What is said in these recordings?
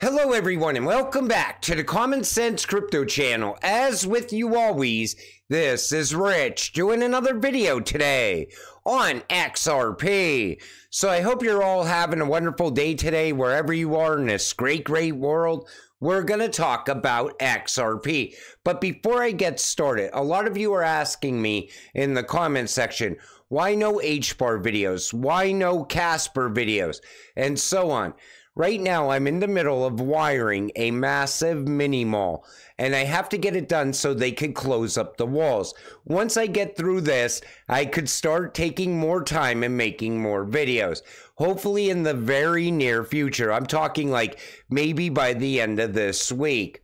Hello everyone and welcome back to the Common Sense Crypto channel. As with you always, this is Rich doing another video today on XRP. So I hope you're all having a wonderful day today wherever you are in this great world. We're going to talk about XRP. But before I get started, a lot of you are asking me in the comment section, why no HBAR videos? Why no Casper videos? And so on. Right now, I'm in the middle of wiring a massive mini mall, and I have to get it done so they could close up the walls. Once I get through this, I could start taking more time and making more videos. Hopefully in the very near future. I'm talking like maybe by the end of this week.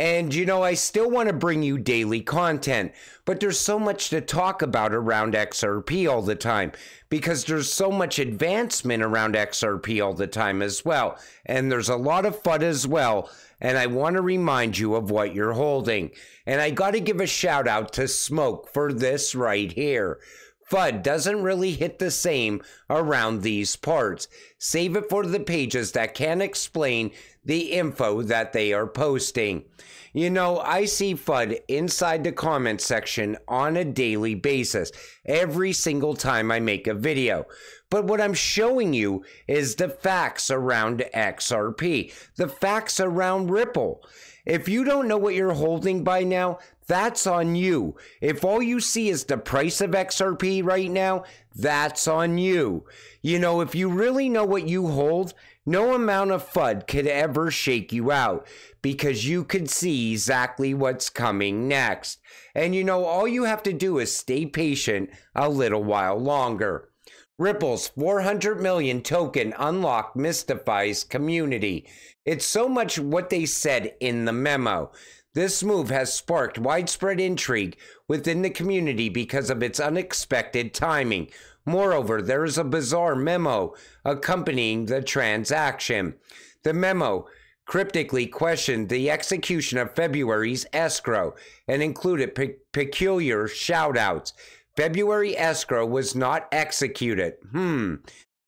And, you know, I still want to bring you daily content, but there's so much to talk about around XRP all the time because there's so much advancement around XRP all the time as well. And there's a lot of FUD as well. And I want to remind you of what you're holding. And I got to give a shout out to Smoke for this right here. FUD doesn't really hit the same around these parts. Save it for the pages that can explain the info that they are posting. You know, I see FUD inside the comment section on a daily basis, every single time I make a video. But what I'm showing you is the facts around XRP, the facts around Ripple. If you don't know what you're holding by now, that's on you. If all you see is the price of XRP right now, that's on you. You know, if you really know what you hold, no amount of FUD could ever shake you out because you could see exactly what's coming next. And you know, all you have to do is stay patient a little while longer. Ripple's 400 million token unlock mystifies community. It's so much what they said in the memo. This move has sparked widespread intrigue within the community because of its unexpected timing. Moreover, there is a bizarre memo accompanying the transaction. The memo cryptically questioned the execution of February's escrow and included peculiar shoutouts. February escrow was not executed.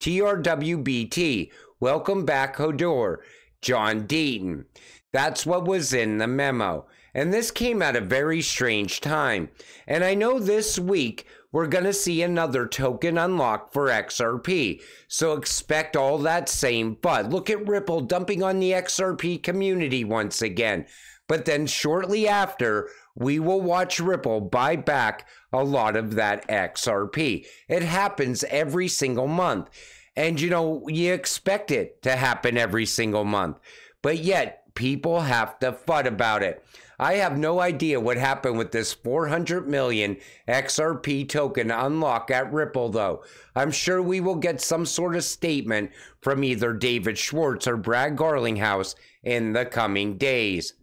TRWBT. Welcome back, Hodor. John Deaton. That's what was in the memo. And this came at a very strange time. And I know this week we're going to see another token unlock for XRP. So expect all that same FUD. Look at Ripple dumping on the XRP community once again. But then shortly after, we will watch Ripple buy back a lot of that XRP. It happens every single month. And you know, you expect it to happen every single month. But yet, people have to FUD about it. I have no idea what happened with this 400 million XRP token unlock at Ripple, though. I'm sure we will get some sort of statement from either David Schwartz or Brad Garlinghouse in the coming days.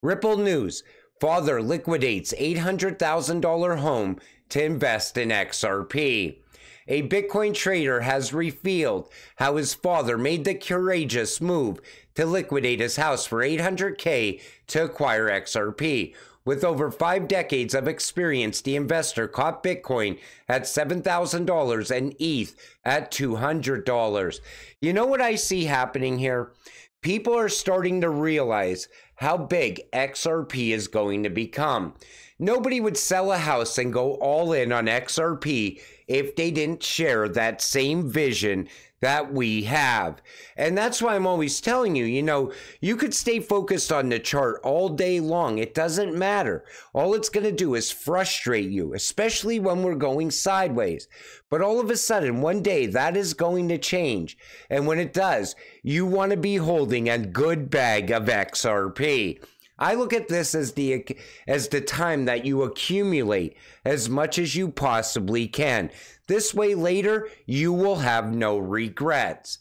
Ripple news. Father liquidates $800,000 home to invest in XRP. A Bitcoin trader has revealed how his father made the courageous move to liquidate his house for $800K to acquire XRP. With over 5 decades of experience, the investor caught Bitcoin at $7,000 and ETH at $200. You know what I see happening here? People are starting to realize how big XRP is going to become. Nobody would sell a house and go all in on XRP if they didn't share that same vision that we have. And that's why I'm always telling you, you know, you could stay focused on the chart all day long. It doesn't matter. All it's going to do is frustrate you, especially when we're going sideways. But all of a sudden, one day, that is going to change. And when it does, you want to be holding a good bag of XRP. I look at this as the time that you accumulate as much as you possibly can. This way later, you will have no regrets.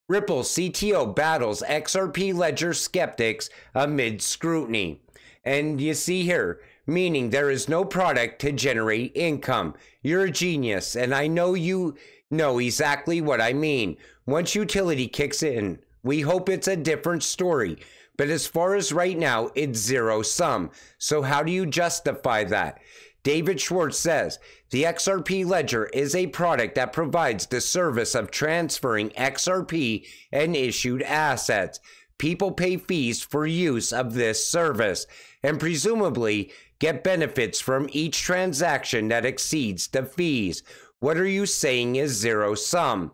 Ripple CTO battles XRP ledger skeptics amid scrutiny. And you see here, meaning there is no product to generate income. You're a genius, and I know you know exactly what I mean. Once utility kicks in, we hope it's a different story. But as far as right now, it's zero sum. So how do you justify that? David Schwartz says, the XRP ledger is a product that provides the service of transferring XRP and issued assets. People pay fees for use of this service and presumably get benefits from each transaction that exceeds the fees. What are you saying is zero sum?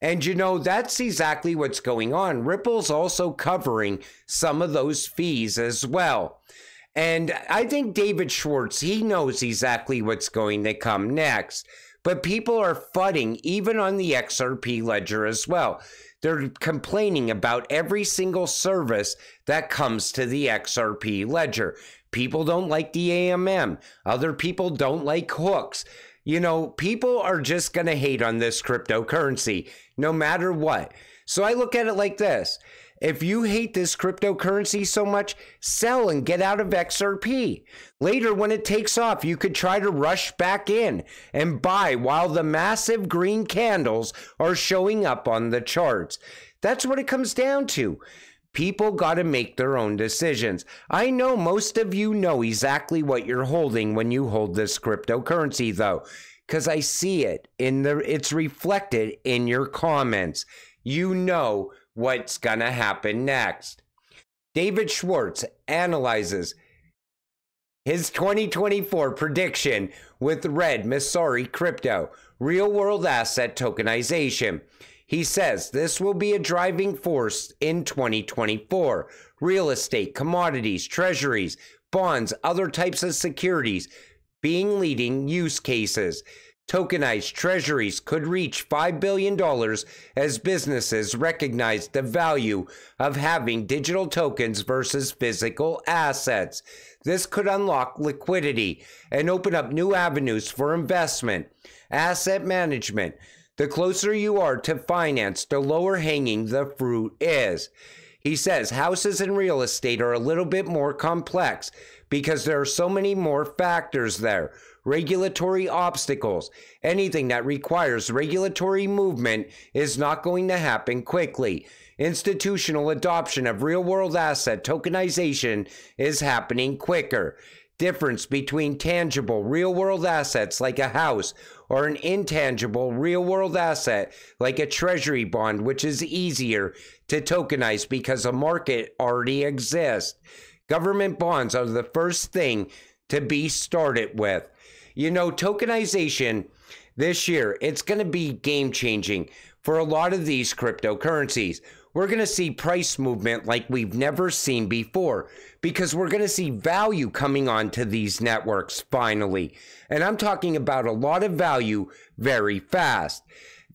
And you know, that's exactly what's going on. Ripple's also covering some of those fees as well. And I think David Schwartz, he knows exactly what's going to come next. But people are fudding even on the XRP ledger as well. They're complaining about every single service that comes to the XRP ledger. People don't like the AMM. Other people don't like hooks. You know, people are just going to hate on this cryptocurrency no matter what. So I look at it like this. If you hate this cryptocurrency so much, sell and get out of XRP. Later, when it takes off, you could try to rush back in and buy while the massive green candles are showing up on the charts. That's what it comes down to. People got to make their own decisions. I know most of you know exactly what you're holding when you hold this cryptocurrency, though, because I see it it's reflected in your comments. You know what's gonna happen next. David Schwartz analyzes his 2024 prediction with Red Messari Crypto, real-world asset tokenization. He says this will be a driving force in 2024. Real estate, commodities, treasuries, bonds, other types of securities being leading use cases. Tokenized treasuries could reach $5 billion as businesses recognize the value of having digital tokens versus physical assets. This could unlock liquidity and open up new avenues for investment, asset management. The closer you are to finance, the lower hanging the fruit is. He says houses and real estate are a little bit more complex because there are so many more factors there. Regulatory obstacles. Anything that requires regulatory movement is not going to happen quickly. Institutional adoption of real-world asset tokenization is happening quicker. Difference between tangible real-world assets like a house or an intangible real-world asset like a treasury bond, which is easier to tokenize because a market already exists. Government bonds are the first thing to be started with. You know, tokenization this year, it's going to be game-changing for a lot of these cryptocurrencies. We're going to see price movement like we've never seen before because we're going to see value coming onto these networks finally. And I'm talking about a lot of value very fast.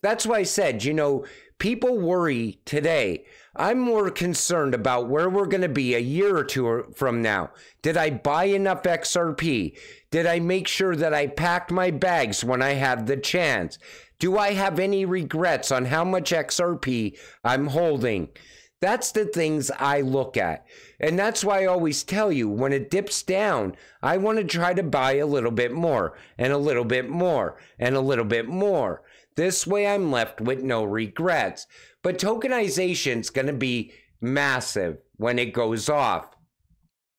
That's why I said, you know, people worry today. I'm more concerned about where we're going to be a year or two from now. Did I buy enough XRP? Did I make sure that I packed my bags when I had the chance? Do I have any regrets on how much XRP I'm holding? That's the things I look at. And that's why I always tell you, when it dips down, I want to try to buy a little bit more, and a little bit more, and a little bit more. This way I'm left with no regrets. But tokenization's going to be massive when it goes off.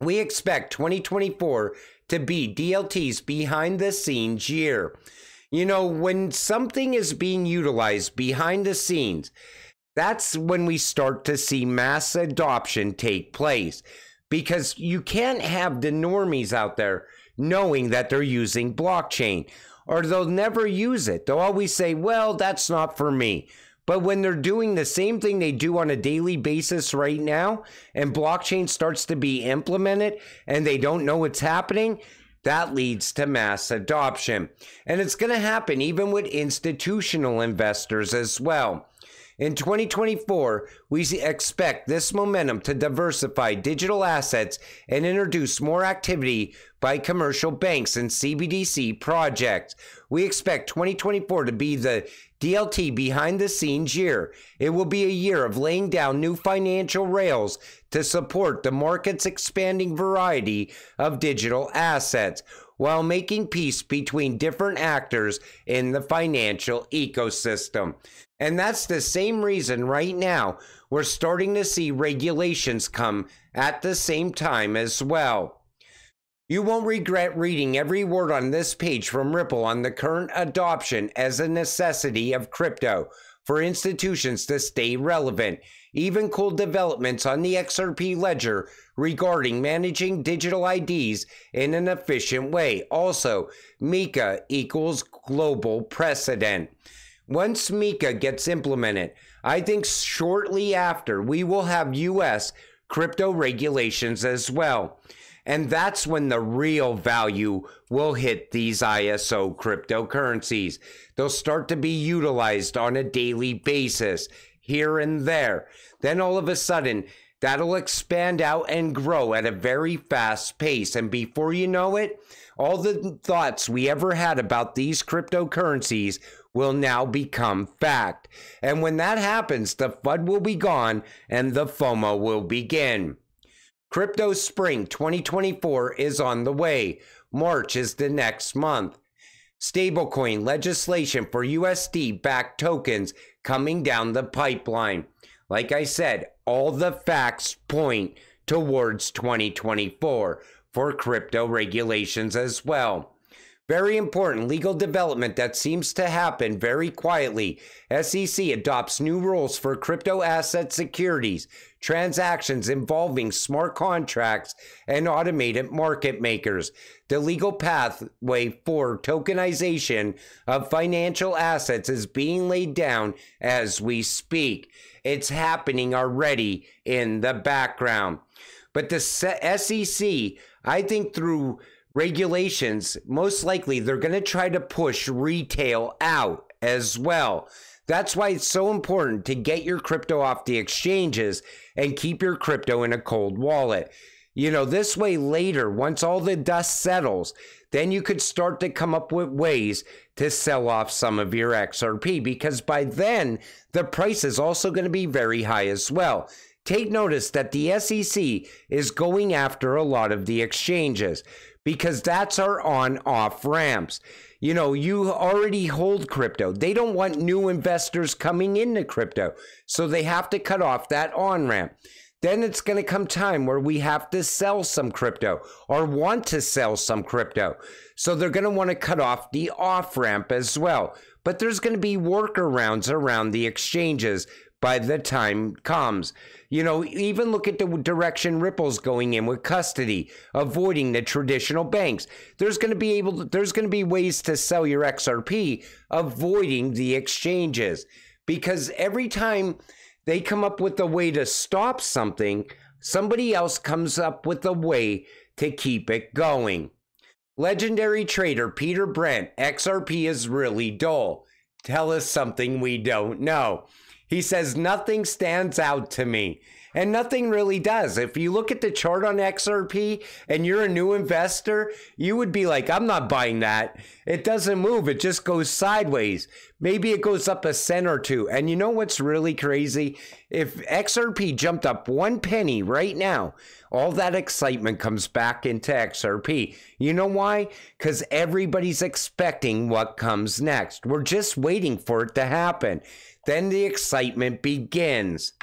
We expect 2024 to be DLT's behind the scenes year. You know, when something is being utilized behind the scenes, that's when we start to see mass adoption take place. Because you can't have the normies out there knowing that they're using blockchain, or they'll never use it. They'll always say, well, that's not for me. But when they're doing the same thing they do on a daily basis right now, and blockchain starts to be implemented and they don't know what's happening, that leads to mass adoption. And it's going to happen even with institutional investors as well. In 2024, we expect this momentum to diversify digital assets and introduce more activity by commercial banks and CBDC projects. We expect 2024 to be the DLT behind the scenes year. It will be a year of laying down new financial rails to support the market's expanding variety of digital assets, while making peace between different actors in the financial ecosystem. And that's the same reason right now we're starting to see regulations come at the same time as well. You won't regret reading every word on this page from Ripple on the current adoption as a necessity of crypto for institutions to stay relevant. Even cool developments on the XRP ledger regarding managing digital IDs in an efficient way. Also, MiCA equals global precedent. Once MiCA gets implemented, I think shortly after we will have US crypto regulations as well. And that's when the real value will hit these ISO cryptocurrencies. They'll start to be utilized on a daily basis here and there. Then all of a sudden, that'll expand out and grow at a very fast pace. And before you know it, all the thoughts we ever had about these cryptocurrencies will now become fact. And when that happens, the FUD will be gone and the FOMO will begin. Crypto Spring 2024 is on the way. March is the next month. Stablecoin legislation for USD-backed tokens coming down the pipeline. Like I said, all the facts point towards 2024 for crypto regulations as well. Very important legal development that seems to happen very quietly. SEC adopts new rules for crypto asset securities, transactions involving smart contracts, and automated market makers. The legal pathway for tokenization of financial assets is being laid down as we speak. It's happening already in the background. But the SEC, I think through regulations, most likely they're going to try to push retail out as well. That's why it's so important to get your crypto off the exchanges and keep your crypto in a cold wallet. You know, this way later, once all the dust settles, then you could start to come up with ways to sell off some of your XRP, because by then the price is also going to be very high as well. Take notice that the SEC is going after a lot of the exchanges, because that's our on-off ramps. You know, you already hold crypto. They don't want new investors coming into crypto, so they have to cut off that on-ramp. Then it's going to come time where we have to sell some crypto or want to sell some crypto. So they're going to want to cut off the off-ramp as well. But there's going to be workarounds around the exchanges by the time comes. You know, even look at the direction Ripple's going in with custody, avoiding the traditional banks. There's going to be ways to sell your XRP, avoiding the exchanges, because every time they come up with a way to stop something, somebody else comes up with a way to keep it going. Legendary trader Peter Brent, XRP is really dull. Tell us something we don't know. He says, nothing stands out to me. And nothing really does. If you look at the chart on XRP and you're a new investor, you would be like, I'm not buying that. It doesn't move. It just goes sideways. Maybe it goes up a cent or two. And you know what's really crazy? If XRP jumped up 1 penny right now, all that excitement comes back into XRP. You know why? Because everybody's expecting what comes next. We're just waiting for it to happen. Then the excitement begins.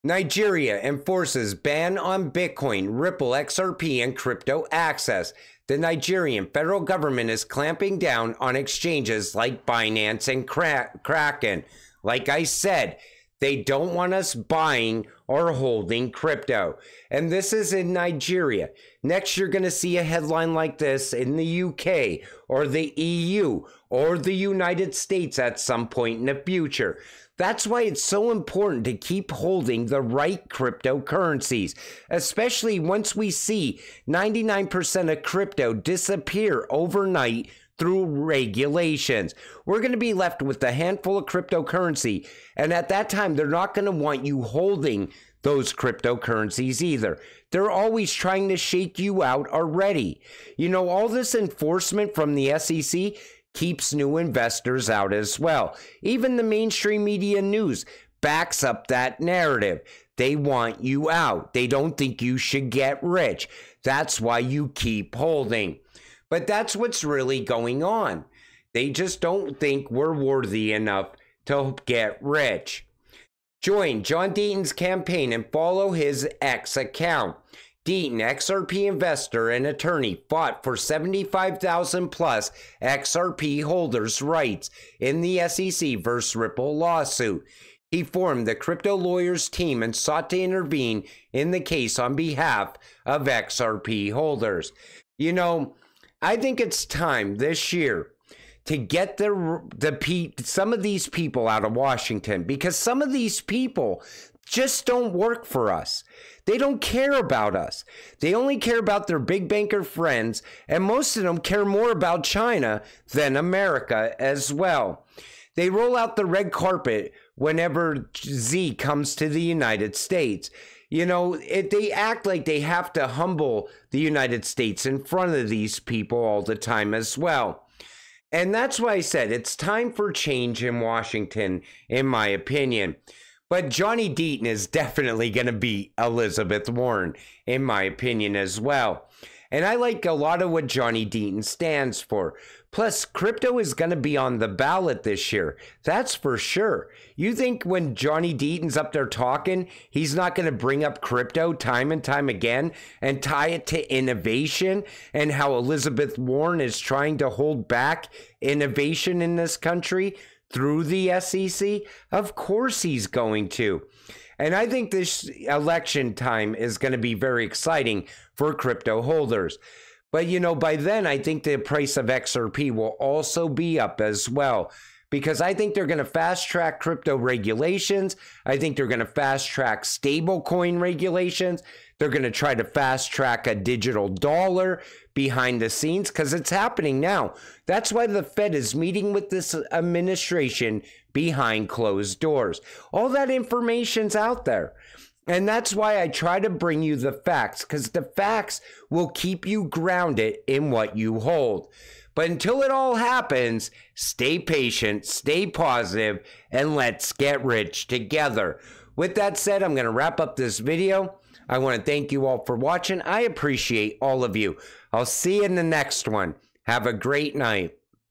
Nigeria enforces ban on Bitcoin, Ripple, XRP, and crypto access. The Nigerian federal government is clamping down on exchanges like Binance and Kraken. Like I said, they don't want us buying or holding crypto. And this is in Nigeria. Next, you're going to see a headline like this in the UK or the EU or the United States at some point in the future. That's why it's so important to keep holding the right cryptocurrencies, especially once we see 99% of crypto disappear overnight through regulations. We're going to be left with a handful of cryptocurrency, and at that time, they're not going to want you holding those cryptocurrencies either. They're always trying to shake you out already. You know, all this enforcement from the SEC keeps new investors out as well. Even the mainstream media news backs up that narrative. They want you out. They don't think you should get rich. That's why you keep holding. But that's what's really going on. They just don't think we're worthy enough to get rich. Join John Deaton's campaign and follow his X account. Deaton, XRP investor and attorney, fought for 75,000 plus XRP holders' rights in the SEC versus Ripple lawsuit. He formed the crypto lawyers team and sought to intervene in the case on behalf of XRP holders. You know, I think it's time this year to get some of these people out of Washington, because some of these people just don't work for us. They don't care about us. They only care about their big banker friends, and most of them care more about China than America as well. They roll out the red carpet whenever Z comes to the United States. You know, they act like they have to humble the United States in front of these people all the time as well. And that's why I said it's time for change in Washington, in my opinion. But Johnny Deaton is definitely going to beat Elizabeth Warren, in my opinion, as well. And I like a lot of what Johnny Deaton stands for. Plus, crypto is going to be on the ballot this year. That's for sure. You think when Johnny Deaton's up there talking, he's not going to bring up crypto time and time again and tie it to innovation and how Elizabeth Warren is trying to hold back innovation in this country through the SEC? Of course he's going to. And I think this election time is going to be very exciting for crypto holders. But, you know, by then, I think the price of XRP will also be up as well, because I think they're going to fast track crypto regulations. I think they're going to fast track stablecoin regulations. They're going to try to fast track a digital dollar behind the scenes, because it's happening now. That's why the Fed is meeting with this administration behind closed doors. All that information's out there. And that's why I try to bring you the facts, because the facts will keep you grounded in what you hold. But until it all happens, stay patient, stay positive, and let's get rich together. With that said, I'm going to wrap up this video. I want to thank you all for watching. I appreciate all of you. I'll see you in the next one. Have a great night.